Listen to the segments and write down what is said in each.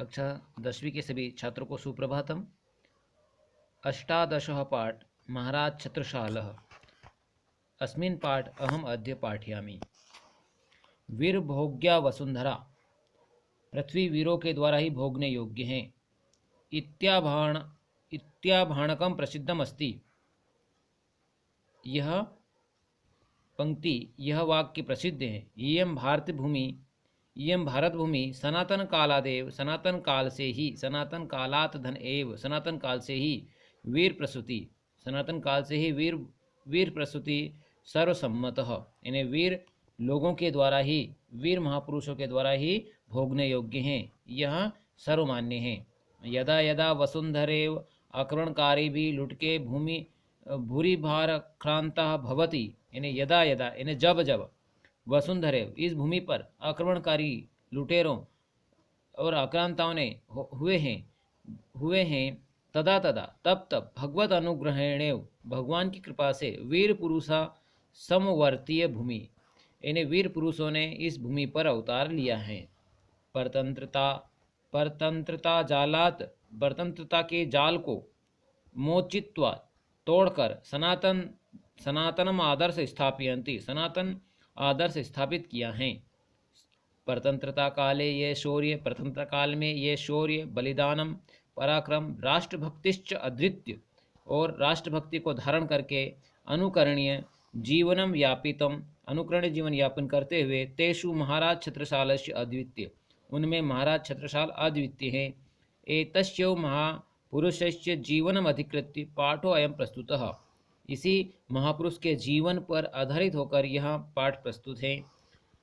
कक्षा 10वीं के सभी छात्रों को सुप्रभातम। अष्टादशः पाठ महाराज छत्रसालः। अस्मिन् पाठ अहम अद्य पाठयामि। वीरभोग्या वसुंधरा, पृथ्वी वीरों के द्वारा ही भोगने योग्य है। इत्याभाणकम प्रसिद्धम अस्ति। यह पंक्ति, यह वाक्य प्रसिद्ध है। इयं भारत भूमि सनातन कालादेव, सनातन काल से ही, सनातन कालात धन एव, सनातन काल से ही वीर प्रसूति, सनातन काल से ही वीर प्रसूति सर्वसम्मतः, इन्हें वीर लोगों के द्वारा ही, वीर महापुरुषों के द्वारा ही भोगने योग्य हैं। यह सर्वमान्य है। यदा यदा वसुंधरेव आक्रमणकारी भी लुटके भूमि भूरी भार क्रांता भवती, इन्हें यदा यदा, इन्हें जब जब, वसुंधरेव इस भूमि पर आक्रमणकारी लुटेरों और आक्रांताओं ने हुए हैं तदा तदा, तब तब, भगवत अनुग्रहेणेव, भगवान की कृपा से, वीर पुरुषा समवर्तीय भूमि, इन्हें वीर पुरुषों ने इस भूमि पर अवतार लिया है। परतंत्रता के जाल को मोचित्वा, तोड़कर, सनातनम आदर्श स्थापयन्ति, सनातन आदर्श स्थापित किया है। परतंत्रता काल में ये शौर्य, बलिदानम, पराक्रम, राष्ट्रभक्तिश्च अद्वितीय, और राष्ट्रभक्ति को धारण करके अनुकरणीय जीवन यापन करते हुए, तेषु महाराज छत्रसालस्य अद्वितीय, उनमें महाराज छत्रसाल अद्वितीय हैं। एतस्य महापुरुषस्य जीवनम अधिकृत्य पाठो अयम प्रस्तुतः, इसी महापुरुष के जीवन पर आधारित होकर यह पाठ प्रस्तुत है।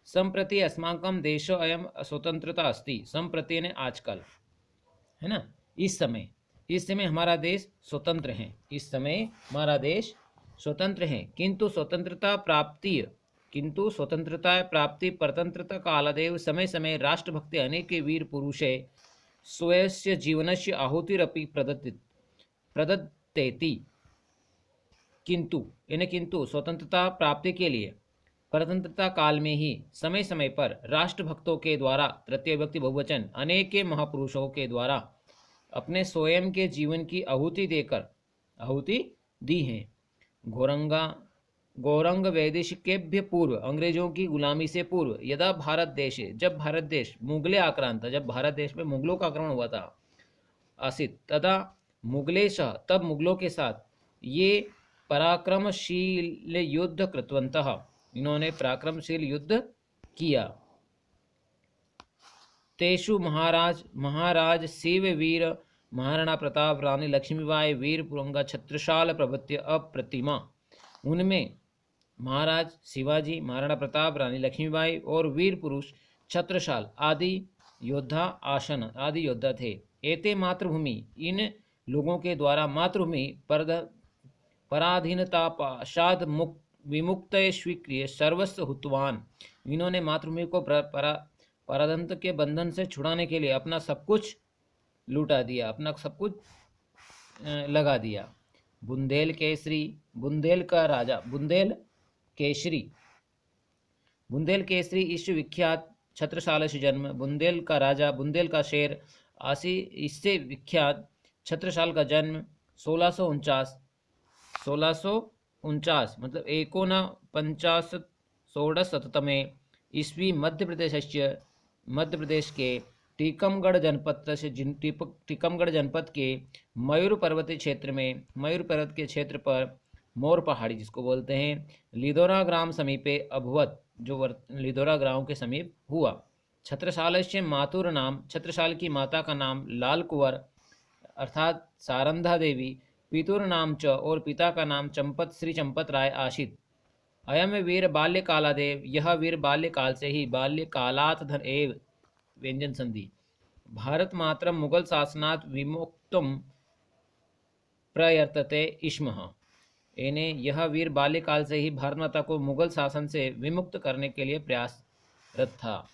संप्रति अस्माकं देशो अयम स्वतंत्रता अस्ति, संप्रति ने आजकल, है ना, इस समय हमारा देश स्वतंत्र है, इस समय हमारा देश स्वतंत्र है। किंतु स्वतंत्रता प्राप्ति परतंत्रता कालादेव समय समय राष्ट्रभक्ति अनेक वीर पुरुषे स्वस्य जीवनस्य आहुतिरपि प्रदत्तेति, किंतु स्वतंत्रता प्राप्ति के लिए परतंत्रता काल में ही समय समय पर राष्ट्रभक्तों के द्वारा, तृतीय व्यक्ति बहुवचन, अनेक महापुरुषों के द्वारा अपने स्वयं के जीवन की आहुति दी है। गौरंग वैदेशिकेभ्य पूर्व, अंग्रेजों की गुलामी से पूर्व, जब भारत देश मुगले आक्रांत, जब भारत देश में मुगलों का आक्रमण हुआ था, आसित, तथा मुगलेश, तब मुगलों के साथ ये पराक्रमशील युद्ध कृतवन्तः, इन्होंने पराक्रमशील युद्ध किया। तेषु महाराज शिववीर, महाराणा प्रताप, रानी लक्ष्मीबाई, वीर पुरंगा छत्रसाल प्रभृति अप्रतिमा, उनमें महाराज शिवाजी, महाराणा प्रताप, रानी लक्ष्मीबाई और वीर पुरुष छत्रसाल आदि योद्धा थे। एते मातृभूमि, इन लोगों के द्वारा मातृभूमि पराधीनता पाशाद विमुक्त स्वीक्रिय सर्वस्व हुतवान, इन्होंने मातृभूमि को पराधीनता के बंधन से छुड़ाने के लिए अपना सब कुछ लूटा दिया, अपना सब कुछ लगा दिया। बुंदेल केसरी, बुंदेल का राजा, बुंदेल केसरी ईश्व विख्यात छत्रसाल से जन्म, बुंदेल का राजा, बुंदेल का शेर आसी, इससे विख्यात छत्रसाल का जन्म 1649 मतलब 1950 ईस्वी मध्य प्रदेश के टीकमगढ़ जनपद के मयूर पर्वत के क्षेत्र पर मोर पहाड़ी, जिसको बोलते हैं, लिदोरा ग्राम समीपे अभवत, जो लिदोरा गांव के समीप हुआ। छत्रसालस्य मातुर नाम, छत्रसाल की माता का नाम लाल कुंवर अर्थात सारंधा देवी, पितुर नाम च, और पिता का नाम श्री चंपत राय आशित। अयम वीर बाल्यकालादेव, यह वीर बाल्यकाल से ही, बाल्यकालात धन एव व्यंजन संधि, भारत मात्रम मुगल शासनात् विमुक्तुम प्रयतते इस्मः, इन्हें यह वीर बाल्यकाल से ही भारत माता को मुगल शासन से विमुक्त करने के लिए प्रयासरत था।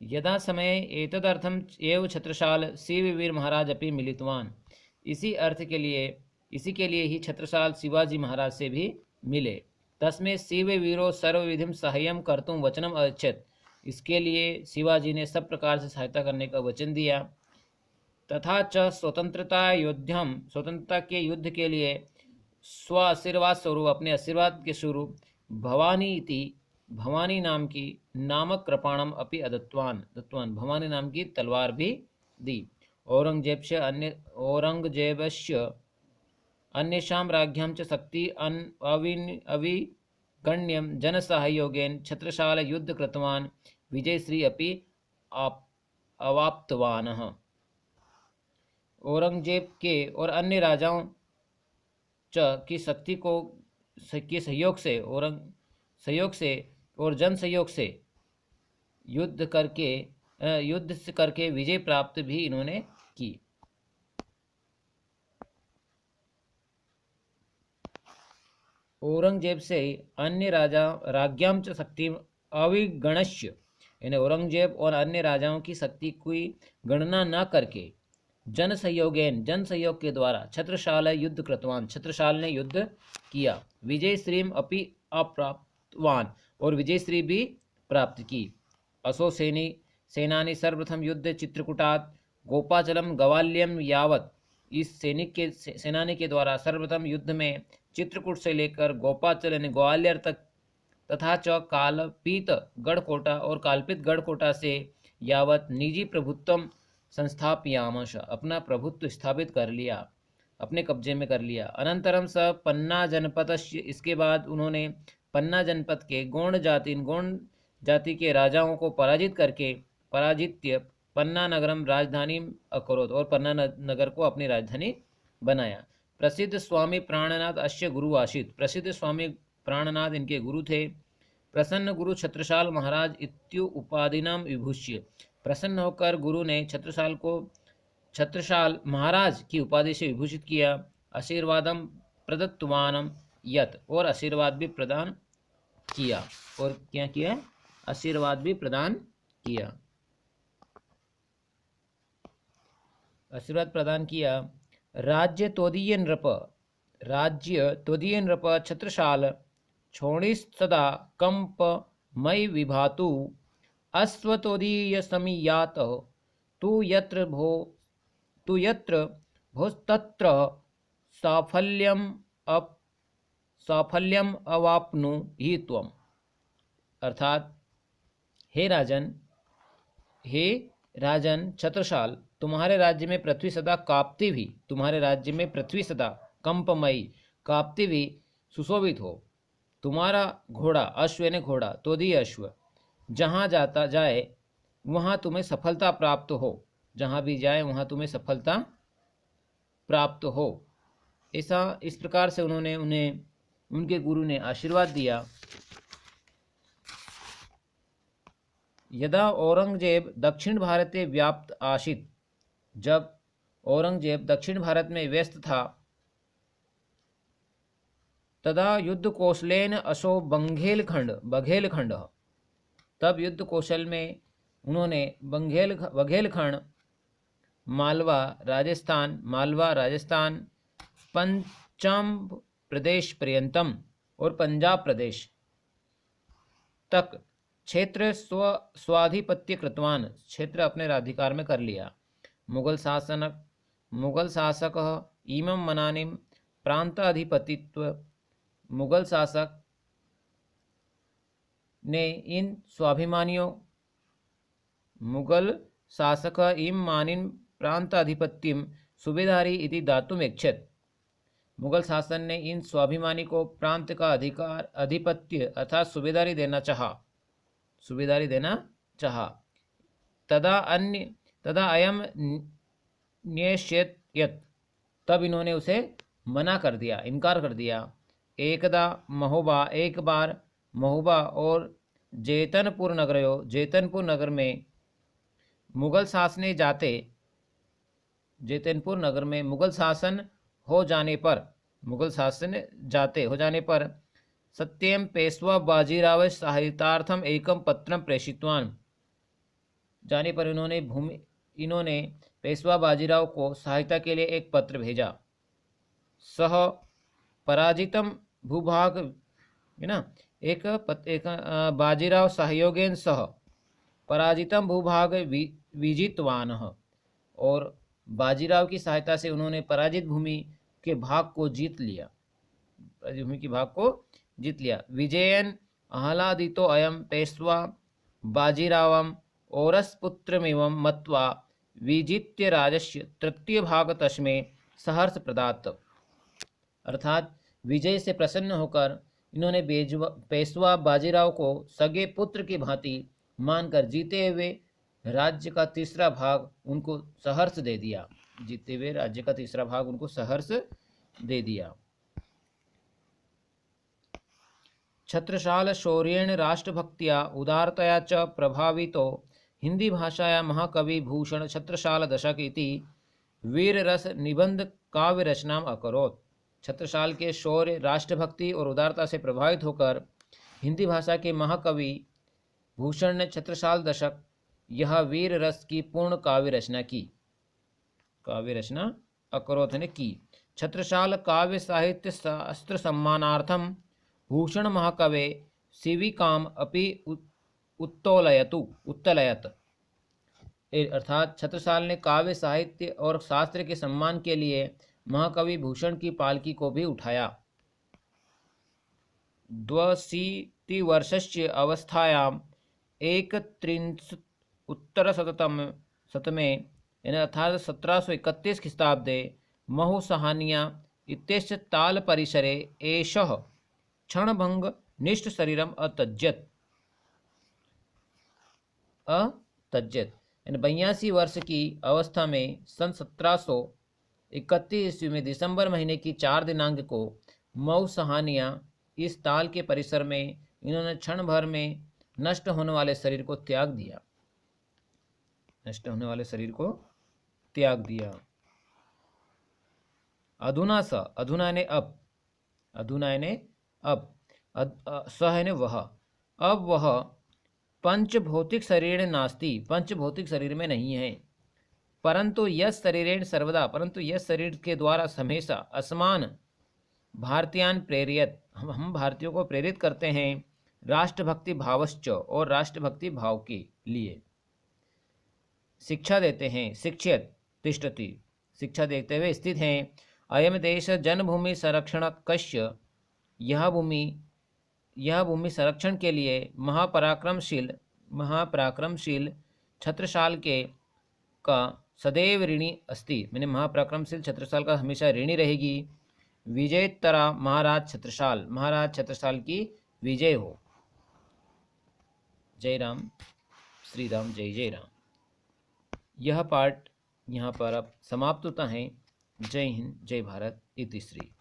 यदा समये एतदर्थम एव छत्रसाल शिववीर महाराज अपि मिलितवान्, इसी के लिए ही छत्रसाल शिवाजी महाराज से भी मिले। तस्मै शिव वीरो सर्वविधिम सहाय्यम कर्तुम वचनम अच्छत। इसके लिए शिवाजी ने सब प्रकार से सहायता करने का वचन दिया। तथा च स्वतंत्रता के युद्ध के लिए स्व आशीर्वाद स्वरूप, अपने आशीर्वाद के स्वरूप भवानी नाम की नामक कृपाणम अपि दत्तवान भवानी नाम की तलवार भी दी। औरंगजेबस्य अन्येषां राज्ञां च शक्ति अविगण्यं जनसहयोगेन छत्रसाल युद्ध कृतवान् विजयश्री अपि अवाप्तवानः। औरंगजेब के और अन्य राजाओं की शक्ति के सहयोग से और जन सहयोग से युद्ध करके विजय प्राप्त भी इन्होंने की। औरंगजेब से अन्य राज्ञां च शक्ति अविगणश्य, यानी औरंगजेब और अन्य राजाओं की शक्ति की गणना न करके जन सहयोग के द्वारा छत्रसाल युद्ध कृतवान, छत्रसाल ने युद्ध किया। विजय श्रीम अपि अप्राप्तवान, और विजय श्री भी प्राप्त की। असो सेनानी सर्वप्रथम युद्ध चित्रकूटात गोपाचलम गवाल्यम यावत। इस सेनानी के द्वारा सर्वप्रथम युद्ध में चित्रकूट से लेकर गोपाचल यानी ग्वालियर तक, तथा च काल्पित गढ़कोटा और काल्पित गढ़कोटा से यावत निजी प्रभुत्व संस्थापयामश, अपना प्रभुत्व स्थापित कर लिया, अपने कब्जे में कर लिया। अनंतरम स पन्ना जनपद, इसके बाद उन्होंने पन्ना जनपद के गोंड जाति के राजाओं को पराजित्य पन्ना नगरम राजधानी अकरोत, और पन्ना नगर को अपनी राजधानी बनाया। प्रसिद्ध स्वामी प्राणनाथ अश्य गुरु आशित, प्रसिद्ध स्वामी प्राणनाथ इनके गुरु थे। प्रसन्न गुरु छत्रसाल महाराज इत्यु उपाधिनाम विभूष्य, प्रसन्न होकर गुरु ने छत्रसाल महाराज की उपाधि से विभूषित किया। आशीर्वादम प्रदत्तवानम यत, और आशीर्वाद भी प्रदान किया। और क्या किया? आशीर्वाद भी प्रदान किया, आशीर्वाद प्रदान किया। राज्य तोदीय नृप छत्रसाल छोणिस्तदा कंप मई विभातु अश्वतोदीय समीयात तु यत्र भोस्तत्र साफल्यम अवाप्नु ही त्वम। अर्थात हे राजन छत्रसाल, तुम्हारे राज्य में पृथ्वी सदा कांपती भी, तुम्हारे राज्य में पृथ्वी सदा कंपमयी कांपती भी सुशोभित हो। तुम्हारा घोड़ा, अश्व यानी घोड़ा, तोदी अश्व, जहाँ जाता जाए वहाँ तुम्हें सफलता प्राप्त हो, जहाँ भी जाए वहाँ तुम्हें सफलता प्राप्त हो। ऐसा इस प्रकार से उन्होंने उनके गुरु ने आशीर्वाद दिया। यदा औरंगजेब दक्षिण भारते व्याप्त आशित, जब औरंगजेब दक्षिण भारत में व्यस्त था, तदा युद्ध कौशलेन असो बघेलखंड, तब युद्ध कौशल में उन्होंने बघेलखंड, मालवा राजस्थान, पंजाब प्रदेश पर्यंतम, और पंजाब प्रदेश तक क्षेत्र स्वाधिपत्य कृतवान, क्षेत्र अपने अधिकार में कर लिया। मुगल शासक इमं मनानिम प्रांताधिपतित्व, मुगल शासक ने इन स्वाभिमानियों मुगल शासक इम मानिन प्रांताधिपत्यम सुबेदारी इति दातुम इच्छत, मुगल शासन ने इन स्वाभिमानी को प्रांत का आधिपत्य अर्थात सुबेदारी देना चाहा। तदा अयम न्येष्यत यत्, तब इन्होंने उसे मना कर दिया, इनकार कर दिया। एक बार महोबा और जेतनपुर नगर में मुगल शासन हो जाने पर सत्यम पेशवा बाजीराव सहायतार्थम एकम पत्रम प्रेषितवान, जाने पर इन्होंने पेशवा बाजीराव को सहायता के लिए एक पत्र भेजा। सह पराजितम भूभाग है ना, बाजीराव सहयोगेन सह पराजितम भूभाग विजितवान, और बाजीराव की सहायता से उन्होंने पराजित भूमि के भाग को जीत लिया, भूमि के भाग को जीत लिया। विजयन आह्लादितो अयम पेशवा बाजीरावम औरसपुत्रमिवं मत्वा विजित्य राजस्य तृतीय भाग तस्मै सहर्ष प्रदात। अर्थात विजय से प्रसन्न होकर इन्होंने पेशवा बाजीराव को सगे पुत्र की भांति मानकर जीते हुए राज्य का तीसरा भाग उनको सहर्ष दे दिया, जीते हुए राज्य का तीसरा भाग उनको सहर्ष दे दिया। छत्रसाल शौर्येण राष्ट्रभक्त्या उदारतया च प्रभावितो हिंदी भाषाया महाकवि भूषण छत्रसाल दशक इति वीररस निबंध काव्य रचना अकरोत्। छत्रसाल के शौर्य, राष्ट्रभक्ति और उदारता से प्रभावित होकर हिंदी भाषा के महाकवि भूषण ने छत्रसाल दशक यह वीर रस की पूर्ण काव्य रचना की, काव्य रचना अकरोत् ने की। छत्रसाल काव्य साहित्य शास्त्र सम्मानार्थम भूषण महाकवे शिविकाम अपि उत्तोलयत। अर्थात छत्रसाल ने काव्य साहित्य और शास्त्र के सम्मान के लिए महाकवि भूषण की पालकी को भी उठाया। 82 अवस्थायाम 31 अर्थात 1731 ख्रीष्टाब्दे बहुसहानिया इत्यस्य तालपरिसरे एषः क्षणभंग निष्ठ शरीरम अत्यज्यत। 82 वर्ष की अवस्था में सन 1731 ईस्वी में दिसंबर महीने की 4 दिनांक को मऊ सहानिया इस ताल के परिसर में इन्होंने क्षण भर में नष्ट होने वाले शरीर को त्याग दिया, नष्ट होने वाले शरीर को त्याग दिया। अधुना स, अधुना ने अब, अधुना ने अब, सह ने वह, अब वह पंचभौतिक शरीर नास्ति, पंचभौतिक शरीर में नहीं है। परंतु यस शरीरेण सर्वदा, परंतु यस शरीर के द्वारा हमेशा असमान भारतीयान प्रेरियत, हम भारतीयों को प्रेरित करते हैं राष्ट्रभक्ति भावश्च, और राष्ट्रभक्ति भाव के लिए शिक्षा देते हैं। शिक्षयत तिष्ठति, शिक्षा देते हुए स्थित हैं। अयम देश जन्मभूमि संरक्षण कश्य, यह भूमि संरक्षण के लिए महापराक्रमशील छत्रसाल के का सदैव ऋणी अस्ति, मैंने महापराक्रमशील छत्रसाल का हमेशा ऋणी रहेगी। विजयतरा महाराज छत्रसाल की विजय हो। जय राम, श्री राम, जय जय राम। यह पाठ यहाँ पर अब समाप्त होता है। जय हिंद, जय भारत, इति श्री।